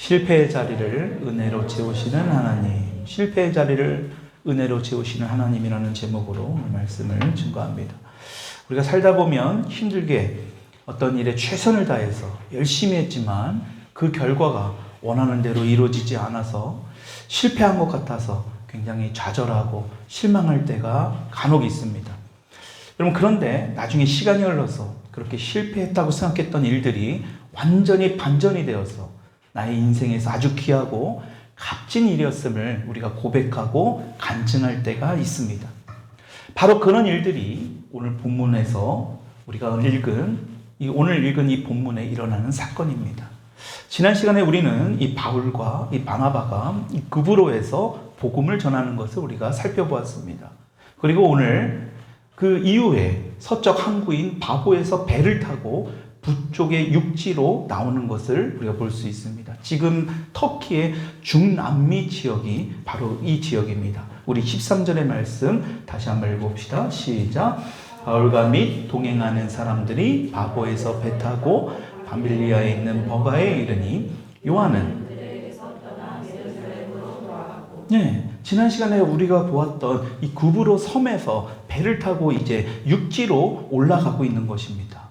실패의 자리를 은혜로 채우시는 하나님, 실패의 자리를 은혜로 채우시는 하나님이라는 제목으로 오늘 말씀을 증거합니다. 우리가 살다 보면 힘들게 어떤 일에 최선을 다해서 열심히 했지만 그 결과가 원하는 대로 이루어지지 않아서 실패한 것 같아서 굉장히 좌절하고 실망할 때가 간혹 있습니다. 여러분, 그런데 나중에 시간이 흘러서 그렇게 실패했다고 생각했던 일들이 완전히 반전이 되어서 나의 인생에서 아주 귀하고 값진 일이었음을 우리가 고백하고 간증할 때가 있습니다. 바로 그런 일들이 오늘 본문에서 우리가 오늘 읽은 이 본문에 일어나는 사건입니다. 지난 시간에 우리는 이 바울과 이 바나바가 이 구브로에서 복음을 전하는 것을 우리가 살펴보았습니다. 그리고 오늘 그 이후에 서쪽 항구인 바보에서 배를 타고 북쪽의 육지로 나오는 것을 우리가 볼 수 있습니다. 지금 터키의 중남미 지역이 바로 이 지역입니다. 우리 13절의 말씀 다시 한번 읽어봅시다. 시작. 바울과 및 동행하는 사람들이 바보에서 배 타고 밤빌리아에 있는 버가에 이르니 요한은 지난 시간에 우리가 보았던 이 구브로 섬에서 배를 타고 이제 육지로 올라가고 있는 것입니다.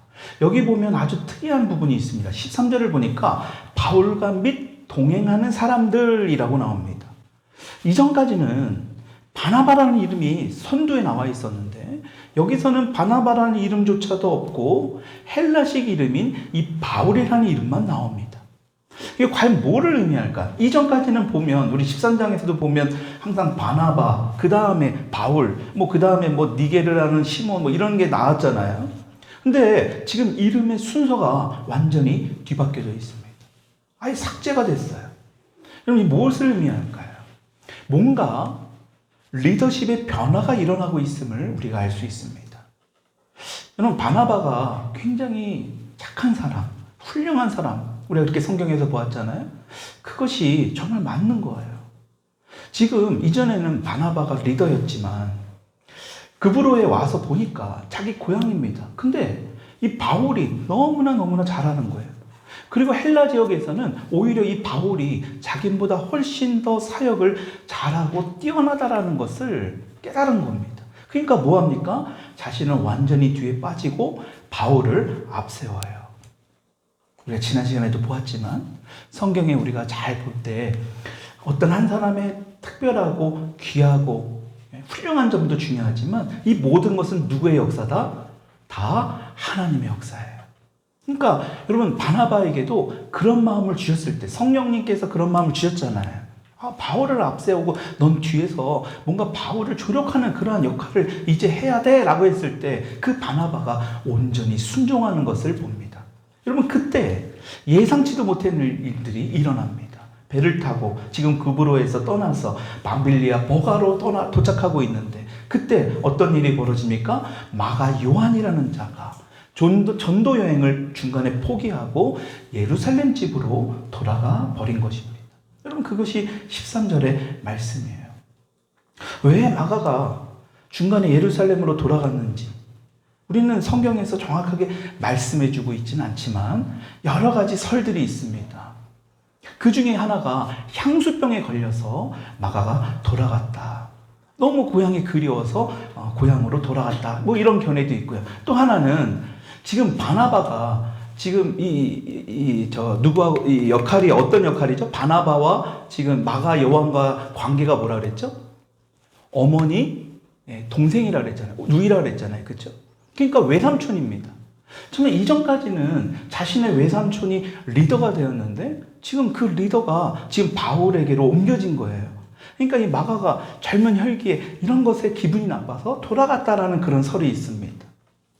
여기 보면 아주 특이한 부분이 있습니다. 13절을 보니까 바울과 및 동행하는 사람들이라고 나옵니다. 이전까지는 바나바라는 이름이 선두에 나와 있었는데 여기서는 바나바라는 이름조차도 없고 헬라식 이름인 이 바울이라는 이름만 나옵니다. 이게 과연 뭐를 의미할까? 이전까지는 보면 우리 13장에서도 보면 항상 바나바, 그 다음에 바울, 그 다음에 니게르라는 시몬 이런 게 나왔잖아요. 근데 지금 이름의 순서가 완전히 뒤바뀌어져 있습니다. 아예 삭제가 됐어요. 그럼 이 무엇을 의미할까요? 뭔가 리더십의 변화가 일어나고 있음을 우리가 알 수 있습니다. 여러분, 바나바가 굉장히 착한 사람, 훌륭한 사람, 우리가 그렇게 성경에서 보았잖아요. 그것이 정말 맞는 거예요. 지금 이전에는 바나바가 리더였지만 그브로에 와서 보니까 자기 고향입니다. 근데 이 바울이 너무나 잘하는 거예요. 그리고 헬라 지역에서는 오히려 이 바울이 자기보다 훨씬 더 사역을 잘하고 뛰어나다라는 것을 깨달은 겁니다. 그러니까 뭐합니까? 자신은 완전히 뒤에 빠지고 바울을 앞세워요. 우리가 지난 시간에도 보았지만 성경에 우리가 잘 볼 때 어떤 한 사람의 특별하고 귀하고 훌륭한 점도 중요하지만 이 모든 것은 누구의 역사다? 다 하나님의 역사예요. 그러니까 여러분, 바나바에게도 그런 마음을 주셨을 때 성령님께서 그런 마음을 주셨잖아요. 바울을 앞세우고 넌 뒤에서 뭔가 바울을 조력하는 그러한 역할을 이제 해야 돼 라고 했을 때 그 바나바가 온전히 순종하는 것을 봅니다. 여러분, 그때 예상치도 못한 일들이 일어납니다. 배를 타고 지금 구브로에서 떠나서 밤빌리아 버가로 도착하고 있는데 그때 어떤 일이 벌어집니까? 마가 요한이라는 자가 전도 여행을 중간에 포기하고 예루살렘 집으로 돌아가 버린 것입니다. 여러분, 그것이 13절의 말씀이에요. 왜 마가가 중간에 예루살렘으로 돌아갔는지 우리는 성경에서 정확하게 말씀해주고 있지는 않지만 여러 가지 설들이 있습니다. 그 중에 하나가 향수병에 걸려서 마가가 돌아갔다. 너무 고향이 그리워서 고향으로 돌아갔다. 이런 견해도 있고요. 또 하나는 지금 바나바가 지금 누구하고 이 역할이 어떤 역할이죠? 바나바와 지금 마가 요한과 관계가 뭐라 그랬죠? 어머니 동생이라 그랬잖아요. 누이라 그랬잖아요. 그렇죠? 그러니까 외삼촌입니다. 정말 이전까지는 자신의 외삼촌이 리더가 되었는데 지금 그 리더가 지금 바울에게로 옮겨진 거예요. 그러니까 이 마가가 젊은 혈기에 이런 것에 기분이 나빠서 돌아갔다라는 그런 설이 있습니다.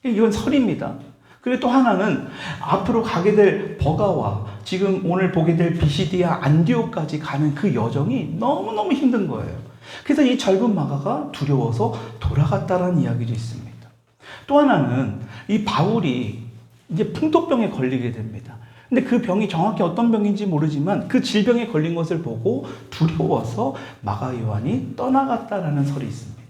이건 설입니다. 그리고 또 하나는 앞으로 가게 될 버가와 지금 오늘 보게 될 비시디아 안디옥까지 가는 그 여정이 너무너무 힘든 거예요. 그래서 이 젊은 마가가 두려워서 돌아갔다라는 이야기도 있습니다. 또 하나는 이 바울이 이제 풍토병에 걸리게 됩니다. 근데 그 병이 정확히 어떤 병인지 모르지만 그 질병에 걸린 것을 보고 두려워서 마가 요한이 떠나갔다라는 설이 있습니다.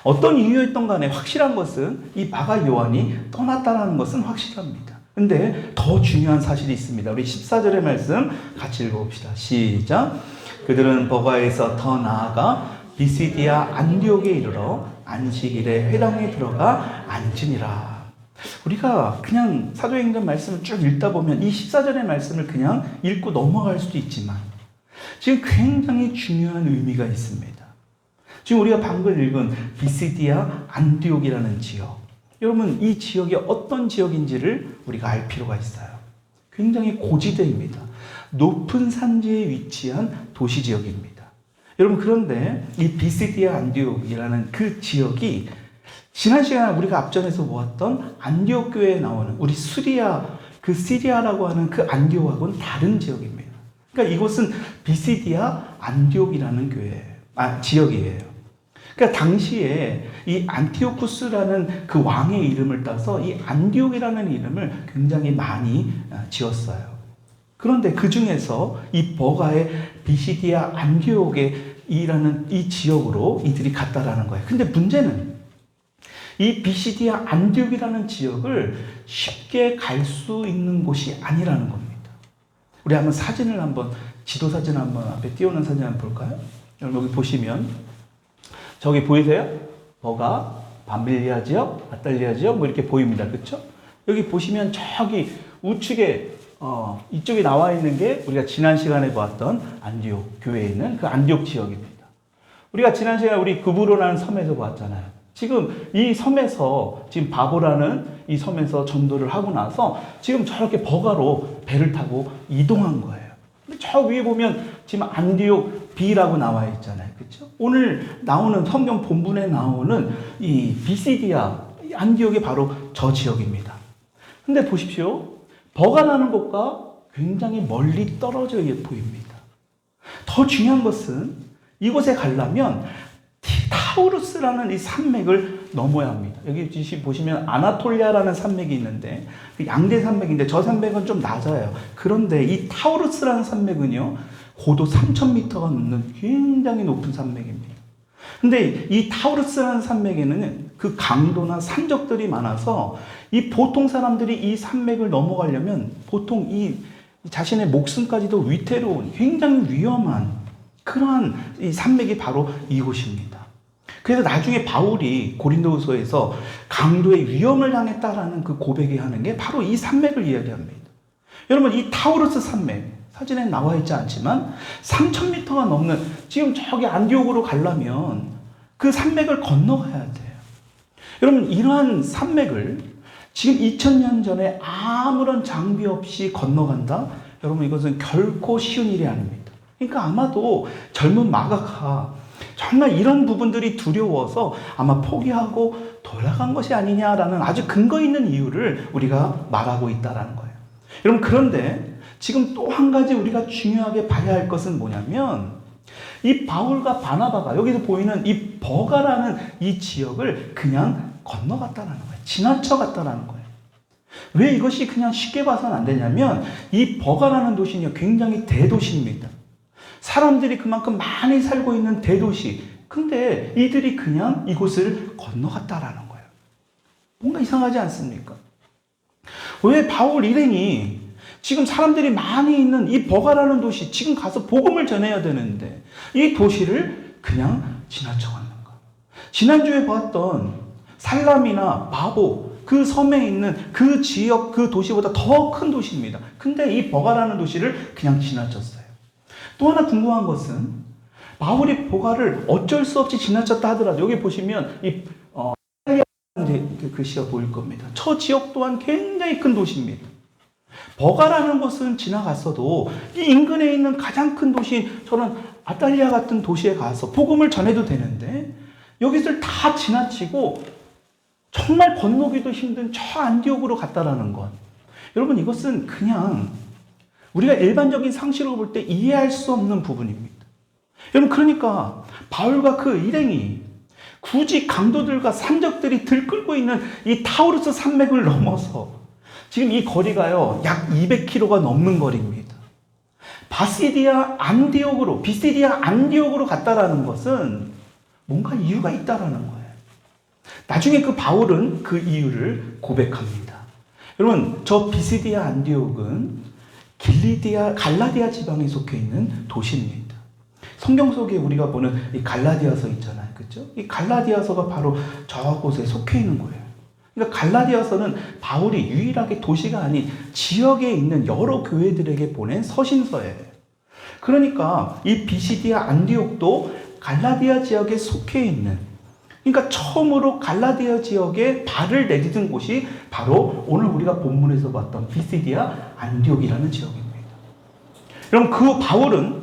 어떤 이유였던 간에 확실한 것은 이 마가 요한이 떠났다라는 것은 확실합니다. 근데 더 중요한 사실이 있습니다. 우리 14절의 말씀 같이 읽어봅시다. 시작. 그들은 버가에서 더 나아가 비시디아 안디옥에 이르러 안식일에 회당에 들어가 앉으니라. 우리가 그냥 사도행전 말씀을 쭉 읽다 보면 이 14절의 말씀을 그냥 읽고 넘어갈 수도 있지만 지금 굉장히 중요한 의미가 있습니다. 지금 우리가 방금 읽은 비시디아 안디옥이라는 지역, 여러분 이 지역이 어떤 지역인지를 우리가 알 필요가 있어요. 굉장히 고지대입니다. 높은 산지에 위치한 도시 지역입니다. 여러분 그런데 이 비시디아 안디옥이라는 그 지역이 지난 시간에 우리가 앞전에서 보았던 안디옥 교회에 나오는 우리 시리아라고 하는 그 안디옥하고는 다른 지역입니다. 그러니까 이곳은 비시디아 안디옥이라는 지역이에요. 그러니까 당시에 이 안티오쿠스라는 그 왕의 이름을 따서 이 안디옥이라는 이름을 굉장히 많이 지었어요. 그런데 그 중에서 이 버가의 비시디아 안디옥에 이 지역으로 이들이 갔다라는 거예요. 근데 문제는 이 비시디아 안디옥이라는 지역을 쉽게 갈 수 있는 곳이 아니라는 겁니다. 우리 한번 지도 사진 한번 앞에 띄우는 사진 한번 볼까요? 여러분 여기 보시면 저기 보이세요? 버가, 밤빌리아 지역, 아탈리아 지역 뭐 이렇게 보입니다. 그렇죠? 여기 보시면 저기 우측에 이쪽에 나와 있는 게 우리가 지난 시간에 보았던 안디옥 교회에 있는 그 안디옥 지역입니다. 우리가 지난 시간에 우리 구브로라는 섬에서 보았잖아요. 지금 이 섬에서 지금 바보라는 이 섬에서 전도를 하고 나서 지금 저렇게 버가로 배를 타고 이동한 거예요. 저 위에 보면 지금 안디옥 B라고 나와 있잖아요. 그렇죠? 오늘 나오는 성경 본문에 나오는 이 비시디아 안디옥이 바로 저 지역입니다. 근데 보십시오. 버가라는 곳과 굉장히 멀리 떨어져 보입니다. 더 중요한 것은 이곳에 가려면 타우루스라는 이 산맥을 넘어야 합니다. 여기 보시면 아나톨리아라는 산맥이 있는데 양대 산맥인데 저 산맥은 좀 낮아요. 그런데 이 타우루스라는 산맥은요 고도 3,000m가 넘는 굉장히 높은 산맥입니다. 근데 이 타우루스라는 산맥에는 그 강도나 산적들이 많아서 이 보통 사람들이 이 산맥을 넘어가려면 보통 이 자신의 목숨까지도 위태로운 굉장히 위험한 그러한 이 산맥이 바로 이곳입니다. 그래서 나중에 바울이 고린도후서에서 강도의 위험을 당했다라는 그 고백이 하는 게 바로 이 산맥을 이야기합니다. 여러분 이 타우루스 산맥 사진에 나와 있지 않지만 3,000m가 넘는 지금 저기 안디옥으로 가려면 그 산맥을 건너가야 돼요. 여러분 이러한 산맥을 지금 2000년 전에 아무런 장비 없이 건너간다? 여러분 이것은 결코 쉬운 일이 아닙니다. 그러니까 아마도 젊은 마가가 정말 이런 부분들이 두려워서 아마 포기하고 돌아간 것이 아니냐라는 아주 근거 있는 이유를 우리가 말하고 있다는 거예요. 여러분 그런데 지금 또 한 가지 우리가 중요하게 봐야 할 것은 뭐냐면 이 바울과 바나바가 여기서 보이는 이 버가라는 이 지역을 그냥 건너갔다는 거예요. 지나쳐갔다는 거예요. 왜 이것이 그냥 쉽게 봐서는 안 되냐면 이 버가라는 도시는 굉장히 대도시입니다. 사람들이 그만큼 많이 살고 있는 대도시. 근데 이들이 그냥 이곳을 건너갔다라는 거예요. 뭔가 이상하지 않습니까? 왜 바울 일행이 지금 사람들이 많이 있는 이 버가라는 도시, 지금 가서 복음을 전해야 되는데 이 도시를 그냥 지나쳐갔는가? 지난주에 봤던 살람이나 바보, 그 섬에 있는 그 지역, 그 도시보다 더 큰 도시입니다. 근데 이 버가라는 도시를 그냥 지나쳤어요. 또 하나 궁금한 것은 바울이 버가를 어쩔 수 없이 지나쳤다 하더라도 여기 보시면 이 글씨가 보일 겁니다. 저 지역 또한 굉장히 큰 도시입니다. 버가라는 곳은 지나갔어도 이 인근에 있는 가장 큰 도시 저는 아탈리아 같은 도시에 가서 복음을 전해도 되는데 여기를 다 지나치고 정말 건너기도 힘든 저 안디옥으로 갔다라는 것. 여러분 이것은 그냥 우리가 일반적인 상식으로 볼 때 이해할 수 없는 부분입니다. 여러분 그러니까 바울과 그 일행이 굳이 강도들과 산적들이 들끓고 있는 이 타우루스 산맥을 넘어서 지금 이 거리가요 약 200km가 넘는 거리입니다. 비시디아 안디옥으로 갔다라는 것은 뭔가 이유가 있다라는 거예요. 나중에 그 바울은 그 이유를 고백합니다. 여러분, 저 비시디아 안디옥은 갈라디아 지방에 속해 있는 도시입니다. 성경 속에 우리가 보는 이 갈라디아서 있잖아요. 그죠? 이 갈라디아서가 바로 저곳에 속해 있는 거예요. 그러니까 갈라디아서는 바울이 유일하게 도시가 아닌 지역에 있는 여러 교회들에게 보낸 서신서예요. 그러니까 이 비시디아 안디옥도 갈라디아 지역에 속해 있는, 그러니까 처음으로 갈라디아 지역에 발을 내딛은 곳이 바로 오늘 우리가 본문에서 봤던 비시디아 안디옥이라는 지역입니다. 그럼 그 바울은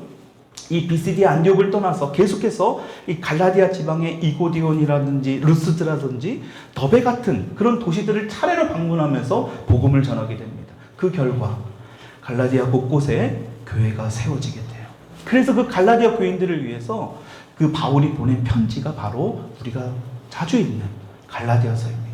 이 비시디아 안디옥을 떠나서 계속해서 이 갈라디아 지방의 이고디온이라든지 루스드라든지 더베 같은 그런 도시들을 차례로 방문하면서 복음을 전하게 됩니다. 그 결과 갈라디아 곳곳에 교회가 세워지게 돼요. 그래서 그 갈라디아 교인들을 위해서 그 바울이 보낸 편지가 바로 우리가 자주 읽는 갈라디아서입니다.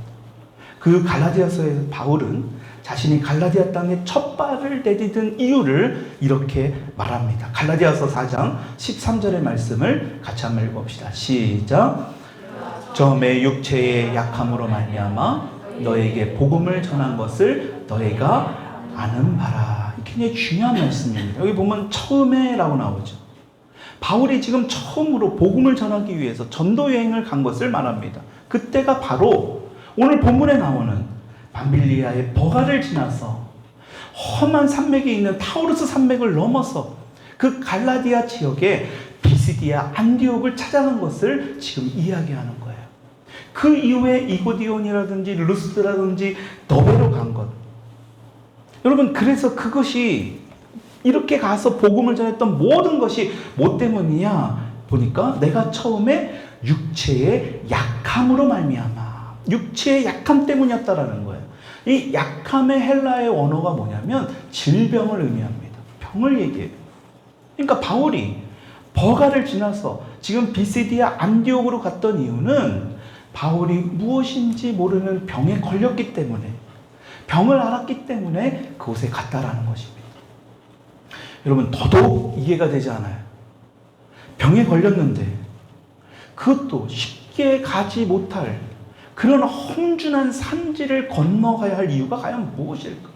그 갈라디아서의 바울은 자신이 갈라디아 땅에 첫 발을 내딛은 이유를 이렇게 말합니다. 갈라디아서 4장 13절의 말씀을 같이 한번 읽어봅시다. 시작. 저 내 육체의 약함으로 말미암아 너에게 복음을 전한 것을 너희가 아는 바라. 굉장히 중요한 말씀입니다. 여기 보면 처음에라고 나오죠. 바울이 지금 처음으로 복음을 전하기 위해서 전도 여행을 간 것을 말합니다. 그때가 바로 오늘 본문에 나오는 밤빌리아의 버가를 지나서 험한 산맥이 있는 타우루스 산맥을 넘어서 그 갈라디아 지역의 비시디아 안디옥을 찾아간 것을 지금 이야기하는 거예요. 그 이후에 이고디온이라든지 루스드라든지 더베로 간 것. 여러분, 그래서 그것이 이렇게 가서 복음을 전했던 모든 것이 뭐 때문이냐 보니까 내가 처음에 육체의 약함으로 말미암아, 육체의 약함 때문이었다라는 거예요. 이 약함의 헬라의 언어가 뭐냐면 질병을 의미합니다. 병을 얘기해요. 그러니까 바울이 버가를 지나서 지금 비시디아 안디옥으로 갔던 이유는 바울이 무엇인지 모르는 병에 걸렸기 때문에, 병을 앓았기 때문에 그곳에 갔다라는 것입니다. 여러분, 더더욱 이해가 되지 않아요. 병에 걸렸는데 그것도 쉽게 가지 못할 그런 험준한 산지를 건너가야 할 이유가 과연 무엇일까?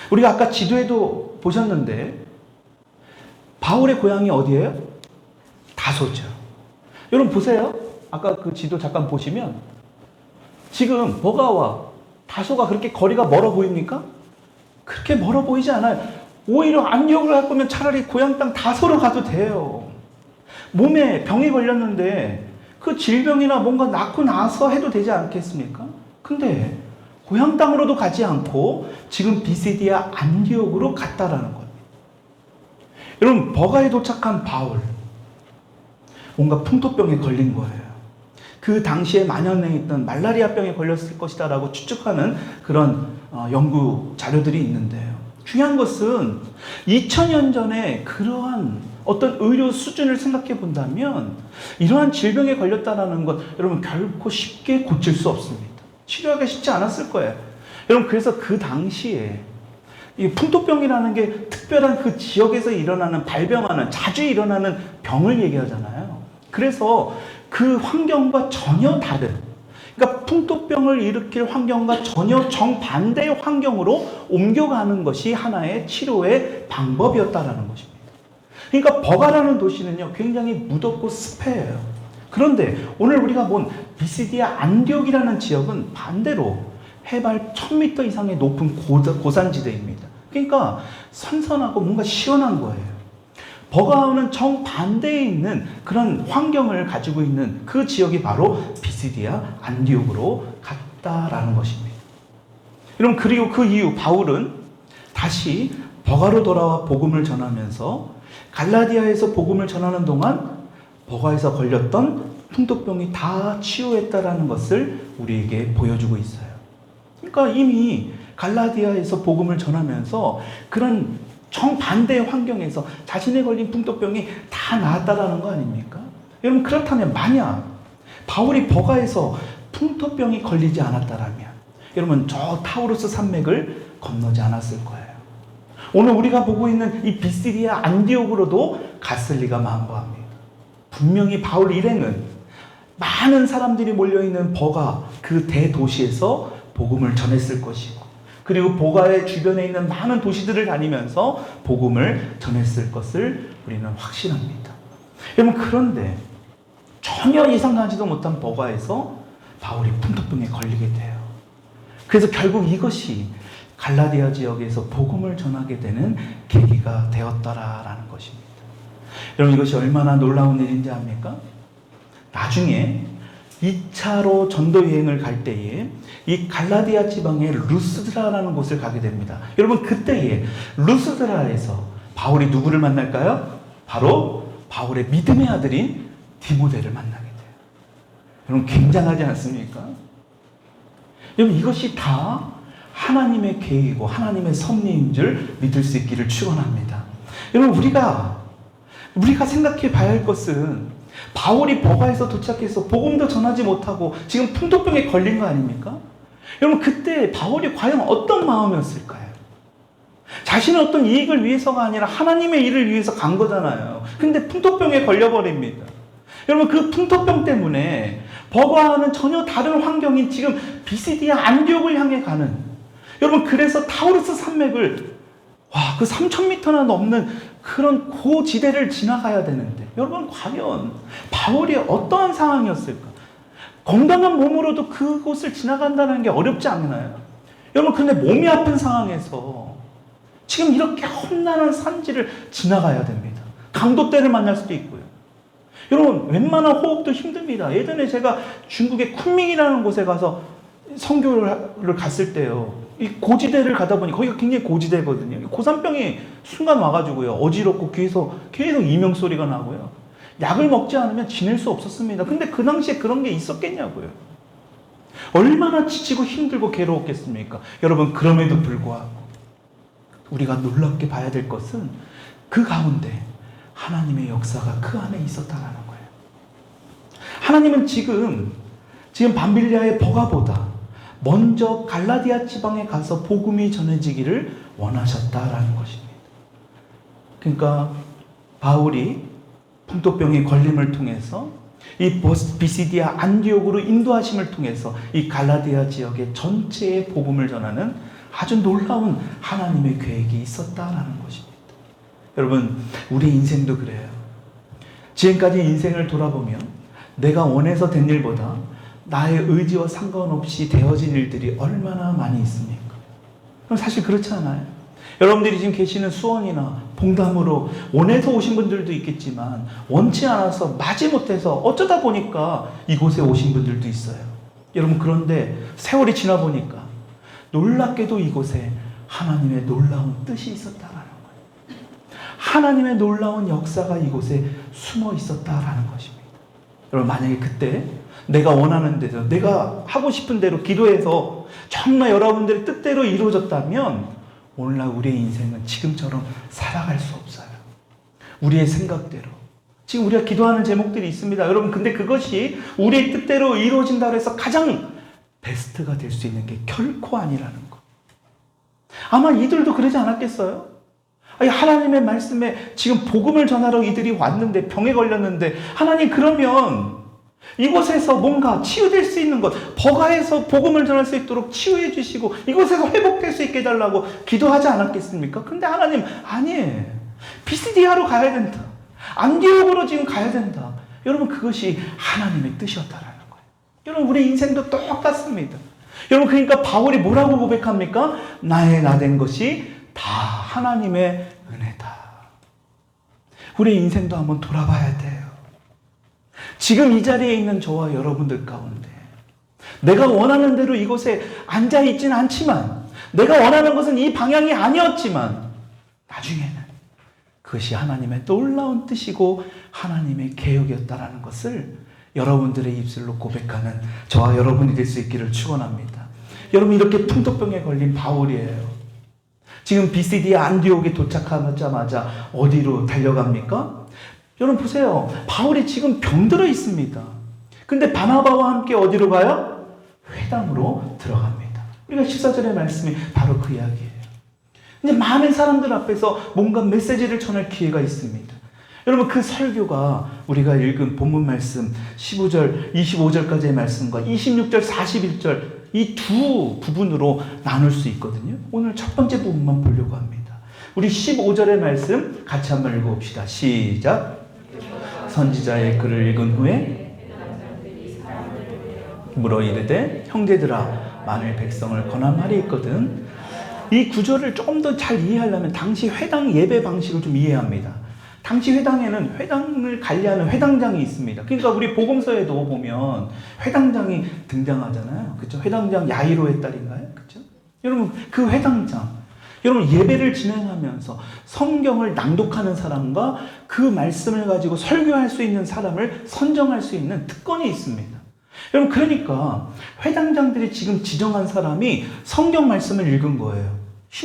우리가 아까 지도에도 보셨는데 바울의 고향이 어디예요? 다소죠. 여러분 보세요. 아까 그 지도 잠깐 보시면 지금 버가와 다소가 그렇게 거리가 멀어 보입니까? 그렇게 멀어 보이지 않아요. 오히려 안디옥을 갈 거면 차라리 고향 땅 다소로 가도 돼요. 몸에 병이 걸렸는데 그 질병이나 뭔가 낫고 나서 해도 되지 않겠습니까? 근데 고향 땅으로도 가지 않고 지금 비시디아 안디옥으로 갔다라는 겁니다. 여러분, 버가에 도착한 바울, 뭔가 풍토병에 걸린 거예요. 그 당시에 만연해 있던 말라리아병에 걸렸을 것이다라고 추측하는 그런 연구 자료들이 있는데요. 중요한 것은 2000년 전에 그러한 어떤 의료 수준을 생각해 본다면 이러한 질병에 걸렸다는 것, 여러분 결코 쉽게 고칠 수 없습니다. 치료하기가 쉽지 않았을 거예요. 여러분, 그래서 그 당시에 이 풍토병이라는 게 특별한 그 지역에서 일어나는, 발병하는, 자주 일어나는 병을 얘기하잖아요. 그래서 그 환경과 전혀 다른, 그러니까 풍토병을 일으킬 환경과 전혀 정반대의 환경으로 옮겨가는 것이 하나의 치료의 방법이었다라는 것입니다. 그러니까 버가라는 도시는요, 굉장히 무덥고 습해요. 그런데 오늘 우리가 본 비시디아 안디옥이라는 지역은 반대로 해발 1000m 이상의 높은 고산지대입니다. 그러니까 선선하고 뭔가 시원한 거예요. 버가와는 정반대에 있는 그런 환경을 가지고 있는 그 지역이 바로 비시디아 안디옥으로 갔다라는 것입니다. 여러분, 그리고 그 이후 바울은 다시 버가로 돌아와 복음을 전하면서 갈라디아에서 복음을 전하는 동안 버가에서 걸렸던 풍토병이 다 치유했다라는 것을 우리에게 보여주고 있어요. 그러니까 이미 갈라디아에서 복음을 전하면서 그런 정반대의 환경에서 자신의 걸린 풍토병이 다 나았다라는 거 아닙니까? 여러분, 그렇다면 만약 바울이 버가에서 풍토병이 걸리지 않았다라면 여러분, 저 타우루스 산맥을 건너지 않았을 거예요. 오늘 우리가 보고 있는 이 비시디아 안디옥으로도 갔을 리가 만무합니다. 분명히 바울 일행은 많은 사람들이 몰려있는 버가 그 대도시에서 복음을 전했을 것이고, 그리고 보가의 주변에 있는 많은 도시들을 다니면서 복음을 전했을 것을 우리는 확신합니다. 여러분, 그런데 전혀 예상하지도 못한 보가에서 바울이 풍토병에 걸리게 돼요. 그래서 결국 이것이 갈라디아 지역에서 복음을 전하게 되는 계기가 되었더라라는 것입니다. 여러분, 이것이 얼마나 놀라운 일인지 압니까? 나중에 2차로 전도 여행을 갈 때에 이 갈라디아 지방의 루스드라라는 곳을 가게 됩니다. 여러분, 그때에 루스드라에서 바울이 누구를 만날까요? 바로 바울의 믿음의 아들인 디모데를 만나게 돼요. 여러분, 굉장하지 않습니까? 여러분, 이것이 다 하나님의 계획이고 하나님의 섭리인 줄 믿을 수 있기를 축원합니다. 여러분, 우리가 생각해 봐야 할 것은 바울이 버가에서 도착해서 복음도 전하지 못하고 지금 풍토병에 걸린 거 아닙니까? 여러분, 그때 바울이 과연 어떤 마음이었을까요? 자신의 어떤 이익을 위해서가 아니라 하나님의 일을 위해서 간 거잖아요. 근데 풍토병에 걸려버립니다. 여러분, 그 풍토병 때문에 버가와는 전혀 다른 환경인 지금 비시디아 안디옥을 향해 가는, 여러분, 그래서 타우르스 산맥을 그 3,000m나 넘는 그런 고지대를 지나가야 되는데, 여러분, 과연 바울이 어떠한 상황이었을까? 건강한 몸으로도 그곳을 지나간다는 게 어렵지 않나요? 여러분, 근데 몸이 아픈 상황에서 지금 이렇게 험난한 산지를 지나가야 됩니다. 강도떼를 만날 수도 있고요. 여러분, 웬만한 호흡도 힘듭니다. 예전에 제가 중국의 쿤밍이라는 곳에 가서 선교를 갔을 때요, 이 고지대를 가다 보니 거기가 굉장히 고지대거든요. 고산병이 순간 와가지고요, 어지럽고 귀에서 계속 이명 소리가 나고요, 약을 먹지 않으면 지낼 수 없었습니다. 근데 그 당시에 그런 게 있었겠냐고요. 얼마나 지치고 힘들고 괴로웠겠습니까? 여러분, 그럼에도 불구하고 우리가 놀랍게 봐야 될 것은 그 가운데 하나님의 역사가 그 안에 있었다는 거예요. 하나님은 지금 밤빌리아의 버가보다 먼저 갈라디아 지방에 가서 복음이 전해지기를 원하셨다라는 것입니다. 그러니까 바울이 풍토병의 걸림을 통해서 이 비시디아 안디옥으로 인도하심을 통해서 이 갈라디아 지역의 전체의 복음을 전하는 아주 놀라운 하나님의 계획이 있었다라는 것입니다. 여러분, 우리 인생도 그래요. 지금까지 인생을 돌아보면 내가 원해서 된 일보다 나의 의지와 상관없이 되어진 일들이 얼마나 많이 있습니까? 그럼 사실 그렇지 않아요? 여러분들이 지금 계시는 수원이나 봉담으로 원해서 오신 분들도 있겠지만 원치 않아서 마지못해서 어쩌다 보니까 이곳에 오신 분들도 있어요. 여러분, 그런데 세월이 지나 보니까 놀랍게도 이곳에 하나님의 놀라운 뜻이 있었다라는 거예요. 하나님의 놀라운 역사가 이곳에 숨어 있었다라는 것입니다. 여러분, 만약에 그때 내가 원하는 대로, 내가 하고 싶은 대로 기도해서 정말 여러분들의 뜻대로 이루어졌다면 오늘날 우리의 인생은 지금처럼 살아갈 수 없어요. 우리의 생각대로. 지금 우리가 기도하는 제목들이 있습니다. 여러분, 근데 그것이 우리의 뜻대로 이루어진다고 해서 가장 베스트가 될 수 있는 게 결코 아니라는 것. 아마 이들도 그러지 않았겠어요? 아니, 하나님의 말씀에 지금 복음을 전하러 이들이 왔는데, 병에 걸렸는데, 하나님, 그러면 이곳에서 뭔가 치유될 수 있는 것, 버가에서 복음을 전할 수 있도록 치유해 주시고 이곳에서 회복될 수 있게 해달라고 기도하지 않았겠습니까? 근데 하나님, 아니에요. 비시디아로 가야 된다. 안디옥으로 지금 가야 된다. 여러분, 그것이 하나님의 뜻이었다라는 거예요. 여러분, 우리 인생도 똑같습니다. 여러분, 그러니까 바울이 뭐라고 고백합니까? 나의 나된 것이 다 하나님의 은혜다. 우리 인생도 한번 돌아봐야 돼요. 지금 이 자리에 있는 저와 여러분들 가운데 내가 원하는 대로 이곳에 앉아있지는 않지만, 내가 원하는 것은 이 방향이 아니었지만 나중에는 그것이 하나님의 놀라운 뜻이고 하나님의 계획이었다라는 것을 여러분들의 입술로 고백하는 저와 여러분이 될 수 있기를 축원합니다. 여러분, 이렇게 풍토병에 걸린 바울이에요. 지금 비시디아 안디옥에 도착하자마자 어디로 달려갑니까? 여러분 보세요. 바울이 지금 병들어 있습니다. 근데 바나바와 함께 어디로 가요? 회당으로 들어갑니다. 우리가 14절의 말씀이 바로 그 이야기예요. 이제 많은 사람들 앞에서 뭔가 메시지를 전할 기회가 있습니다. 여러분, 그 설교가 우리가 읽은 본문 말씀 15절, 25절까지의 말씀과 26절, 41절 이 두 부분으로 나눌 수 있거든요. 오늘 첫 번째 부분만 보려고 합니다. 우리 15절의 말씀 같이 한번 읽어봅시다. 시작. 선지자의 글을 읽은 후에 물어 이르되 형제들아 만일 백성을 권한 말이 있거든. 이 구절을 조금 더 잘 이해하려면 당시 회당 예배 방식을 좀 이해해야 합니다. 당시 회당에는 회당을 관리하는 회당장이 있습니다. 그러니까 우리 복음서에도 보면 회당장이 등장하잖아요. 그렇죠? 회당장 야이로의 딸인가요? 그렇죠? 여러분 그 회당장, 여러분 예배를 진행하면서 성경을 낭독하는 사람과 그 말씀을 가지고 설교할 수 있는 사람을 선정할 수 있는 특권이 있습니다. 여러분 그러니까 회당장들이 지금 지정한 사람이 성경 말씀을 읽은 거예요.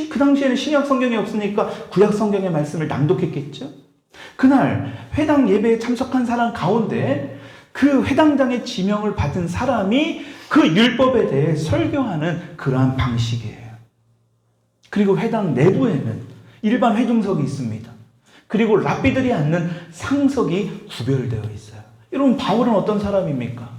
그 당시에는 신약 성경이 없으니까 구약 성경의 말씀을 낭독했겠죠. 그날 회당 예배에 참석한 사람 가운데 그 회당장의 지명을 받은 사람이 그 율법에 대해 설교하는 그러한 방식이에요. 그리고 회당 내부에는 일반 회중석이 있습니다. 그리고 랍비들이 앉는 상석이 구별되어 있어요. 여러분 바울은 어떤 사람입니까?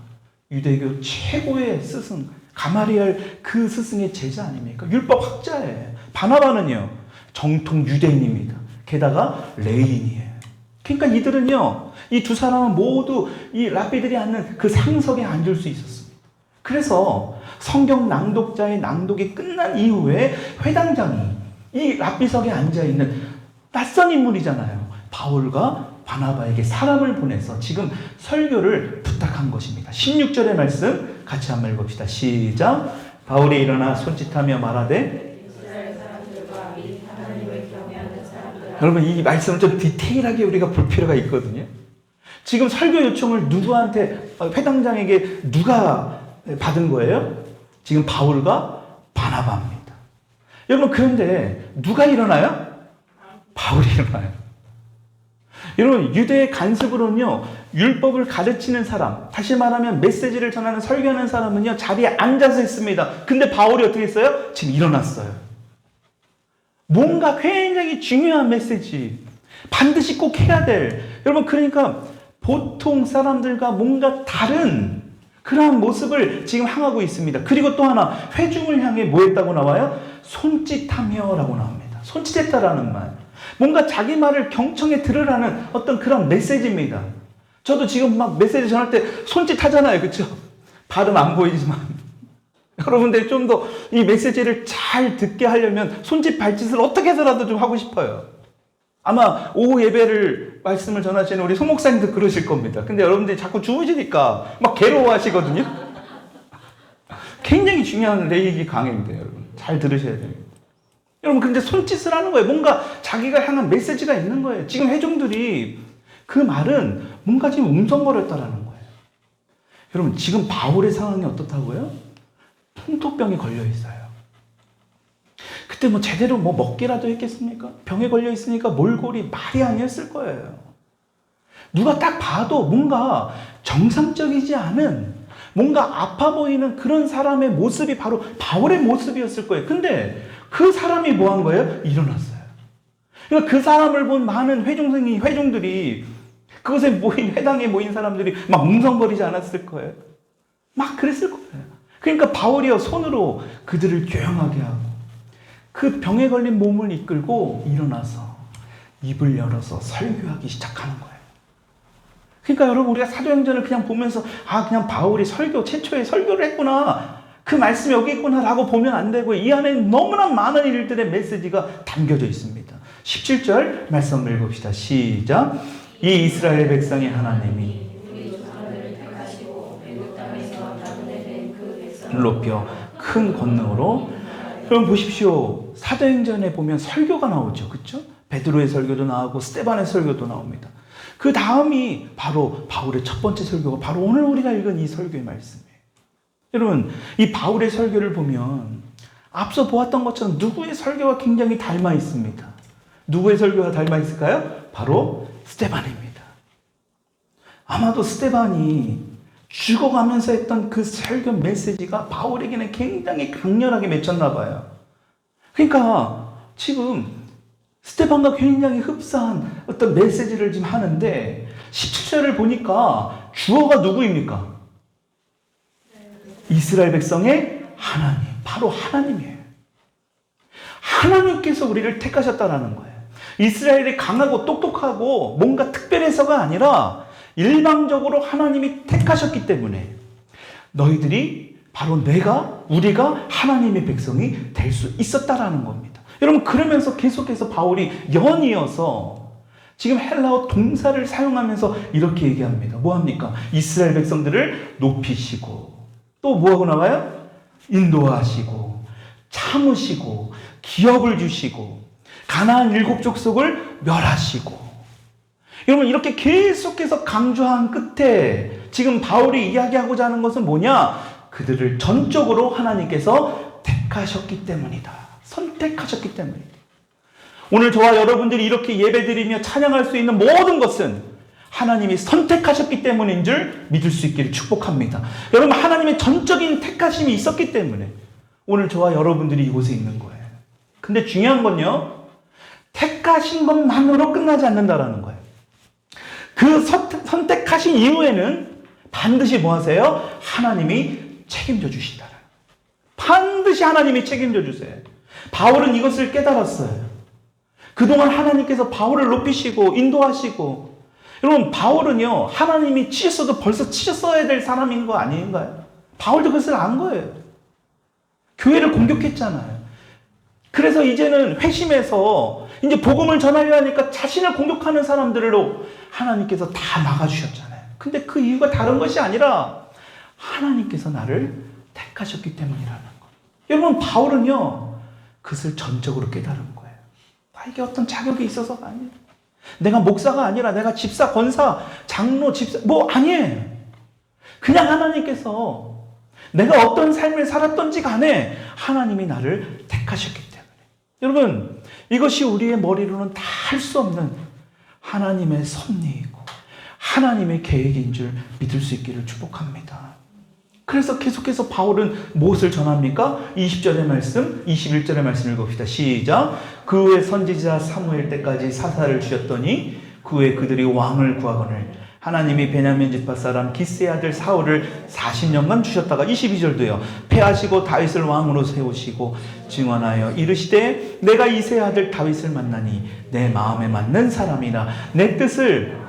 유대교 최고의 스승 가마리엘 그 스승의 제자 아닙니까? 율법 학자예요. 바나바는요 정통 유대인입니다. 게다가 레인이에요. 그러니까 이들은요 이 두 사람은 모두 이 랍비들이 앉는 그 상석에 앉을 수 있었습니다. 그래서 성경 낭독자의 낭독이 끝난 이후에 회당장이 이 랍비석에 앉아있는 낯선 인물이잖아요. 바울과 바나바에게 사람을 보내서 지금 설교를 부탁한 것입니다. 16절의 말씀 같이 한번 읽읍시다. 시작. 바울이 일어나 손짓하며 말하되. 여러분 이 말씀을 좀 디테일하게 우리가 볼 필요가 있거든요. 지금 설교 요청을 누구한테 회당장에게 누가 받은 거예요? 지금 바울과 바나바입니다. 여러분 그런데 누가 일어나요? 바울이 일어나요. 여러분 유대의 간습으로는요 율법을 가르치는 사람, 다시 말하면 메시지를 전하는 설교하는 사람은요 자리에 앉아서 있습니다. 근데 바울이 어떻게 했어요? 지금 일어났어요. 뭔가 굉장히 중요한 메시지, 반드시 꼭 해야 될, 여러분 그러니까 보통 사람들과 뭔가 다른 그러한 모습을 지금 향하고 있습니다. 그리고 또 하나 회중을 향해 뭐 했다고 나와요? 손짓하며 라고 나옵니다. 손짓했다라는 말, 뭔가 자기 말을 경청해 들으라는 어떤 그런 메시지입니다. 저도 지금 막 메시지 전할 때 손짓하잖아요. 그렇죠? 발음 안 보이지만 여러분들 좀 더 이 메시지를 잘 듣게 하려면 손짓 발짓을 어떻게 해서라도 좀 하고 싶어요. 아마 오후 예배를 말씀을 전하시는 우리 소목사님도 그러실 겁니다. 근데 여러분들이 자꾸 주무시니까 막 괴로워하시거든요. 굉장히 중요한 레이기 강의입니다. 여러분 잘 들으셔야 됩니다. 여러분 근데 손짓을 하는 거예요. 뭔가 자기가 향한 메시지가 있는 거예요. 지금 회중들이 그 말은 뭔가 지금 웅성거렸다라는 거예요. 여러분 지금 바울의 상황이 어떻다고요? 풍토병에 걸려 있어요. 그때 뭐 제대로 뭐 먹기라도 했겠습니까? 병에 걸려 있으니까 몰골이 말이 아니었을 거예요. 누가 딱 봐도 뭔가 정상적이지 않은, 뭔가 아파 보이는 그런 사람의 모습이 바로 바울의 모습이었을 거예요. 근데 그 사람이 뭐 한 거예요? 일어났어요. 그러니까 그 사람을 본 많은 회중들이 그곳에 모인, 회당에 모인 사람들이 막 웅성거리지 않았을 거예요. 막 그랬을 거예요. 그러니까 바울이요 손으로 그들을 교양하게 하고 그 병에 걸린 몸을 이끌고 일어나서 입을 열어서 설교하기 시작하는 거예요. 그러니까 여러분 우리가 사도행전을 그냥 보면서 그냥 바울이 최초의 설교를 했구나, 그 말씀이 여기 있구나 라고 보면 안 되고 이 안에 너무나 많은 일들의 메시지가 담겨져 있습니다. 17절 말씀 읽읍시다. 시작. 이 이스라엘 백성의 하나님이 높여 큰 권능으로. 여러분 보십시오. 사도행전에 보면 설교가 나오죠. 그렇죠? 베드로의 설교도 나오고 스데반의 설교도 나옵니다. 그 다음이 바로 바울의 첫 번째 설교가 바로 오늘 우리가 읽은 이 설교의 말씀이에요. 여러분 이 바울의 설교를 보면 앞서 보았던 것처럼 누구의 설교가 굉장히 닮아 있습니다. 누구의 설교가 닮아 있을까요? 바로 스데반입니다. 아마도 스데반이 죽어가면서 했던 그 설교 메시지가 바울에게는 굉장히 강렬하게 맺혔나 봐요. 그러니까 지금 스데반과 굉장히 흡사한 어떤 메시지를 지금 하는데 17절을 보니까 주어가 누구입니까? 이스라엘 백성의 하나님, 바로 하나님이에요. 하나님께서 우리를 택하셨다라는 거예요. 이스라엘이 강하고 똑똑하고 뭔가 특별해서가 아니라 일방적으로 하나님이 택하셨기 때문에 너희들이 바로 우리가 하나님의 백성이 될 수 있었다라는 겁니다. 여러분, 그러면서 계속해서 바울이 연이어서 지금 헬라어 동사를 사용하면서 이렇게 얘기합니다. 뭐합니까? 이스라엘 백성들을 높이시고 또 뭐하고 나와요? 인도하시고 참으시고 기업을 주시고 가나안 7 족속을 멸하시고. 여러분, 이렇게 계속해서 강조한 끝에 지금 바울이 이야기하고자 하는 것은 뭐냐? 그들을 전적으로 하나님께서 택하셨기 때문이다. 선택하셨기 때문이다. 오늘 저와 여러분들이 이렇게 예배드리며 찬양할 수 있는 모든 것은 하나님이 선택하셨기 때문인 줄 믿을 수 있기를 축복합니다. 여러분, 하나님의 전적인 택하심이 있었기 때문에 오늘 저와 여러분들이 이곳에 있는 거예요. 근데 중요한 건요, 택하신 것만으로 끝나지 않는다라는 거예요. 그 선택하신 이후에는 반드시 뭐 하세요? 하나님이 책임져 주신다는 거예요. 반드시 하나님이 책임져 주세요. 바울은 이것을 깨달았어요. 그동안 하나님께서 바울을 높이시고 인도하시고, 여러분, 바울은요, 하나님이 치셨어도 벌써 치셨어야 될 사람인 거 아닌가요? 바울도 그것을 안 거예요. 교회를 공격했잖아요. 그래서 이제는 회심해서 이제 복음을 전하려 하니까 자신을 공격하는 사람들로 하나님께서 다 막아주셨잖아요. 근데 그 이유가 다른 것이 아니라 하나님께서 나를 택하셨기 때문이라는 거. 여러분, 바울은요, 그것을 전적으로 깨달은 거예요. 나에게 어떤 자격이 있어서가 아니에요. 내가 목사가 아니라 내가 집사, 권사, 장로, 집사, 아니에요. 그냥 하나님께서 내가 어떤 삶을 살았던지 간에 하나님이 나를 택하셨기 때문에. 여러분, 이것이 우리의 머리로는 다 할 수 없는 하나님의 섭리이고 하나님의 계획인 줄 믿을 수 있기를 축복합니다. 그래서 계속해서 바울은 무엇을 전합니까? 20절의 말씀, 21절의 말씀 읽읍시다. 시작. 그 후에 선지자 사무엘 때까지 사사를 주셨더니 그 후에 그들이 왕을 구하거늘 하나님이 베냐민 지파 사람 기스의 아들 사울을 40년간 주셨다가 22절도요. 패하시고 다윗을 왕으로 세우시고 증언하여 이르시되 내가 이새의 아들 다윗을 만나니 내 마음에 맞는 사람이라 내 뜻을.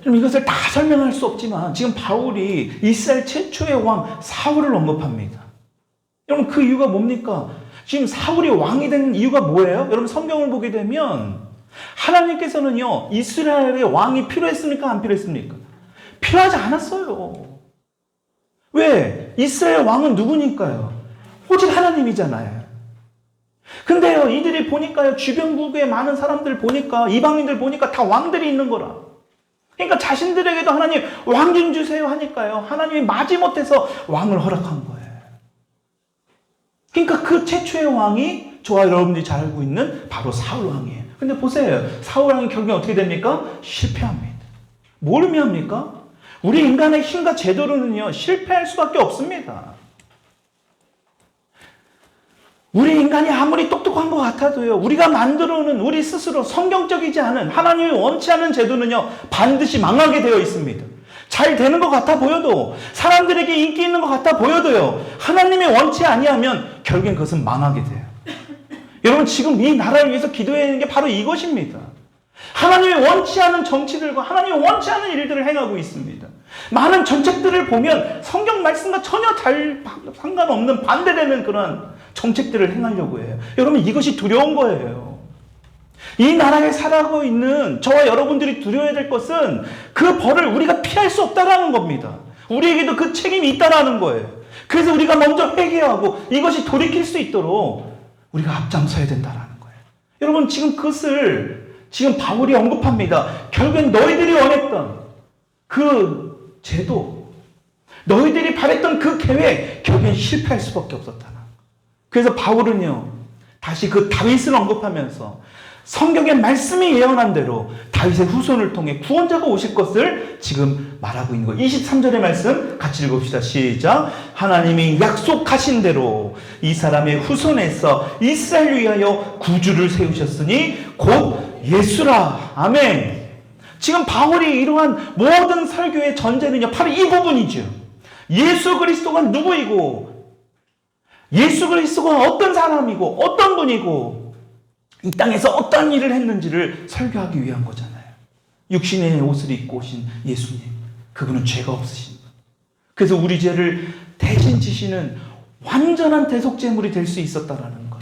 이것을 다 설명할 수 없지만 지금 바울이 이스라엘 최초의 왕 사울을 언급합니다. 여러분, 그 이유가 뭡니까? 지금 사울이 왕이 된 이유가 뭐예요? 여러분, 성경을 보게 되면 하나님께서는요, 이스라엘의 왕이 필요했습니까? 안 필요했습니까? 필요하지 않았어요. 왜? 이스라엘 왕은 누구니까요? 오직 하나님이잖아요. 근데요, 이들이 보니까요, 주변국의 많은 사람들 보니까, 이방인들 보니까 다 왕들이 있는 거라. 그러니까 자신들에게도 하나님 왕 좀 주세요 하니까요, 하나님이 마지못해서 왕을 허락한 거예요. 그러니까 그 최초의 왕이 저와 여러분들이 잘 알고 있는 바로 사울 왕이에요. 근데 보세요. 사울 왕이 결국에 어떻게 됩니까? 실패합니다. 뭘 의미합니까? 우리 인간의 힘과 제도로는요, 실패할 수밖에 없습니다. 우리 인간이 아무리 똑똑한 것 같아도요, 우리가 만들어오는 우리 스스로 성경적이지 않은, 하나님이 원치 않은 제도는요, 반드시 망하게 되어 있습니다. 잘 되는 것 같아 보여도, 사람들에게 인기 있는 것 같아 보여도요, 하나님이 원치 아니하면 결국엔 그것은 망하게 돼요. 여러분, 지금 이 나라를 위해서 기도해야 하는 게 바로 이것입니다. 하나님이 원치 않은 정치들과 하나님이 원치 않은 일들을 행하고 있습니다. 많은 정책들을 보면 성경 말씀과 전혀 상관없는 반대되는 그런 정책들을 행하려고 해요. 여러분, 이것이 두려운 거예요. 이 나라에 살아가고 있는 저와 여러분들이 두려워야 될 것은 그 벌을 우리가 피할 수 없다라는 겁니다. 우리에게도 그 책임이 있다라는 거예요. 그래서 우리가 먼저 회개하고 이것이 돌이킬 수 있도록 우리가 앞장서야 된다라는 거예요. 여러분, 지금 그것을 지금 바울이 언급합니다. 결국엔 너희들이 원했던 그 제도, 너희들이 바랬던 그 계획, 결국엔 실패할 수밖에 없었다는. 그래서 바울은요, 다시 그 다윗을 언급하면서 성경의 말씀이 예언한 대로 다윗의 후손을 통해 구원자가 오실 것을 지금 말하고 있는 거예요. 23절의 말씀 같이 읽읍시다. 시작. 하나님이 약속하신 대로 이 사람의 후손에서 이스라엘을 위하여 구주를 세우셨으니 곧 예수라. 아멘. 지금 바울이 이러한 모든 설교의 전제는요, 바로 이 부분이죠. 예수 그리스도가 누구이고 예수 그리스도가 어떤 사람이고 어떤 분이고 이 땅에서 어떤 일을 했는지를 설교하기 위한 거잖아요. 육신의 옷을 입고 오신 예수님, 그분은 죄가 없으신 분. 그래서 우리 죄를 대신 지시는 완전한 대속제물이 될 수 있었다라는 것.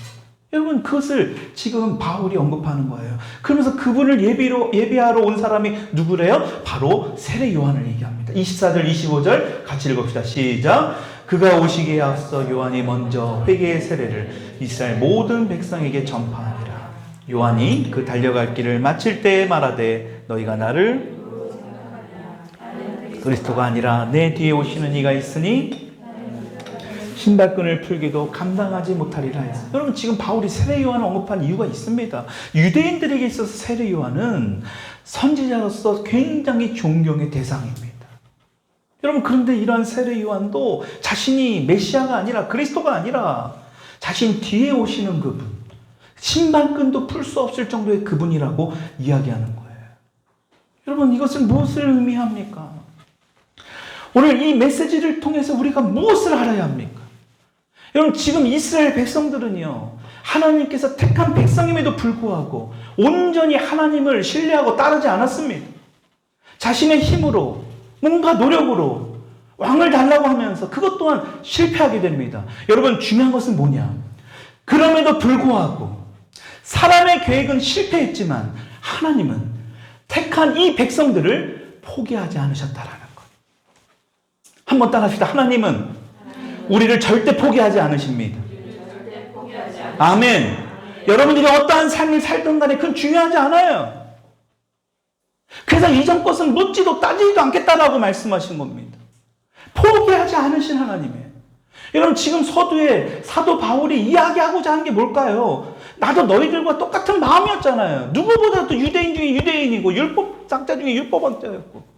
여러분, 그것을 지금 바울이 언급하는 거예요. 그러면서 그분을 예비하러 온 사람이 누구래요? 바로 세례 요한을 얘기합니다. 24절, 25절 같이 읽읍시다. 시작. 그가 오시기에 앞서 요한이 먼저 회개의 세례를 이스라엘 모든 백성에게 전파하니라. 요한이 그 달려갈 길을 마칠 때에 말하되 너희가 나를 그리스도가 아니라 내 뒤에 오시는 이가 있으니 신발끈을 풀기도 감당하지 못하리라 했어요. 여러분, 지금 바울이 세례 요한을 언급한 이유가 있습니다. 유대인들에게 있어서 세례 요한은 선지자로서 굉장히 존경의 대상입니다. 여러분, 그런데 이러한 세례 요한도 자신이 메시아가 아니라 그리스도가 아니라 자신 뒤에 오시는 그분, 신발끈도 풀 수 없을 정도의 그분이라고 이야기하는 거예요. 여러분, 이것은 무엇을 의미합니까? 오늘 이 메시지를 통해서 우리가 무엇을 알아야 합니까? 여러분, 지금 이스라엘 백성들은요, 하나님께서 택한 백성임에도 불구하고 온전히 하나님을 신뢰하고 따르지 않았습니다. 자신의 힘으로, 뭔가 노력으로 왕을 달라고 하면서 그것 또한 실패하게 됩니다. 여러분, 중요한 것은 뭐냐? 그럼에도 불구하고 사람의 계획은 실패했지만 하나님은 택한 이 백성들을 포기하지 않으셨다라는 것. 한번 따라합시다. 하나님은 우리를 절대 포기하지 않으십니다. 아멘. 여러분들이 어떠한 삶을 살던 간에 그건 중요하지 않아요. 그래서 이전 것은 묻지도 따지지도 않겠다라고 말씀하신 겁니다. 포기하지 않으신 하나님이에요. 여러분, 지금 서두에 사도 바울이 이야기하고자 하는 게 뭘까요? 나도 너희들과 똑같은 마음이었잖아요. 누구보다도 유대인 중에 유대인이고 율법학자 중에 율법학자였고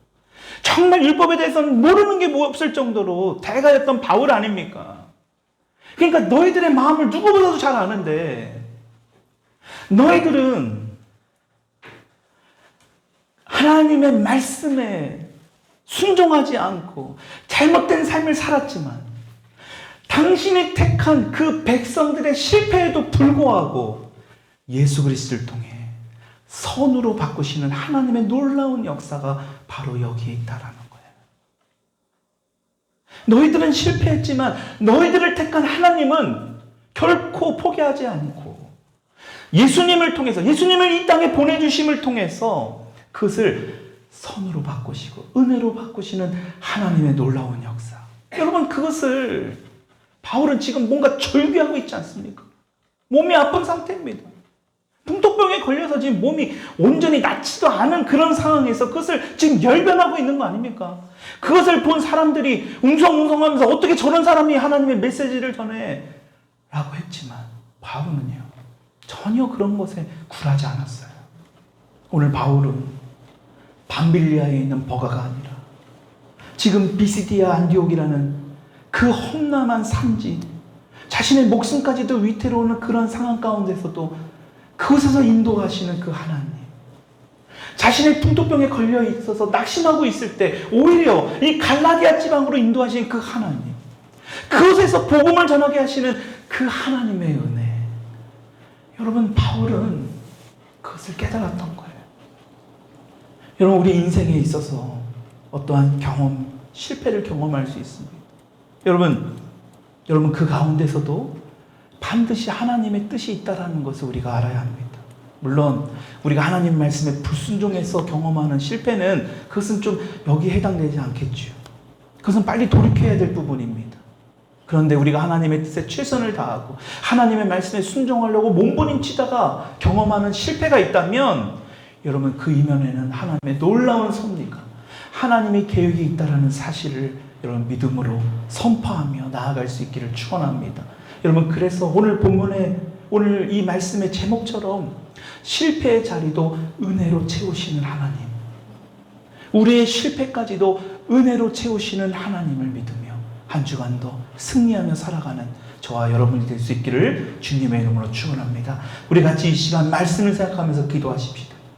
정말 율법에 대해서는 모르는 게 뭐 없을 정도로 대가였던 바울 아닙니까? 그러니까 너희들의 마음을 누구보다도 잘 아는데 너희들은 하나님의 말씀에 순종하지 않고 잘못된 삶을 살았지만 당신이 택한 그 백성들의 실패에도 불구하고 예수 그리스도를 통해 선으로 바꾸시는 하나님의 놀라운 역사가 바로 여기에 있다라는 거예요. 너희들은 실패했지만 너희들을 택한 하나님은 결코 포기하지 않고 예수님을 통해서, 예수님을 이 땅에 보내주심을 통해서 그것을 선으로 바꾸시고 은혜로 바꾸시는 하나님의 놀라운 역사. 여러분, 그것을 바울은 지금 뭔가 절규하고 있지 않습니까? 몸이 아픈 상태입니다. 풍토병에 걸려서 지금 몸이 온전히 낫지도 않은 그런 상황에서 그것을 지금 열변하고 있는 거 아닙니까? 그것을 본 사람들이 웅성웅성하면서 어떻게 저런 사람이 하나님의 메시지를 전해? 라고 했지만 바울은요, 전혀 그런 것에 굴하지 않았어요. 오늘 바울은 밤빌리아에 있는 버가가 아니라 지금 비시디아 안디옥이라는 그 험난한 산지, 자신의 목숨까지도 위태로운 그런 상황 가운데서도 그곳에서 인도하시는 그 하나님, 자신의 풍토병에 걸려 있어서 낙심하고 있을 때 오히려 이 갈라디아 지방으로 인도하시는 그 하나님, 그곳에서 복음을 전하게 하시는 그 하나님의 은혜. 여러분, 바울은 그것을 깨달았던 거예요. 여러분, 우리 인생에 있어서 어떠한 경험, 실패를 경험할 수 있습니다. 여러분 그 가운데서도 반드시 하나님의 뜻이 있다는 것을 우리가 알아야 합니다. 물론 우리가 하나님 말씀에 불순종해서 경험하는 실패는 그것은 좀 여기에 해당되지 않겠죠. 그것은 빨리 돌이켜야 될 부분입니다. 그런데 우리가 하나님의 뜻에 최선을 다하고 하나님의 말씀에 순종하려고 몸부림치다가 경험하는 실패가 있다면 여러분, 그 이면에는 하나님의 놀라운 섭리가, 하나님의 계획이 있다는 사실을 여러분 믿음으로 선포하며 나아갈 수 있기를 축원합니다. 여러분, 그래서 오늘 본문에, 오늘 이 말씀의 제목처럼 실패의 자리도 은혜로 채우시는 하나님, 우리의 실패까지도 은혜로 채우시는 하나님을 믿으며 한 주간도 승리하며 살아가는 저와 여러분이 될 수 있기를 주님의 이름으로 축원합니다. 우리 같이 이 시간 말씀을 생각하면서 기도하십시다.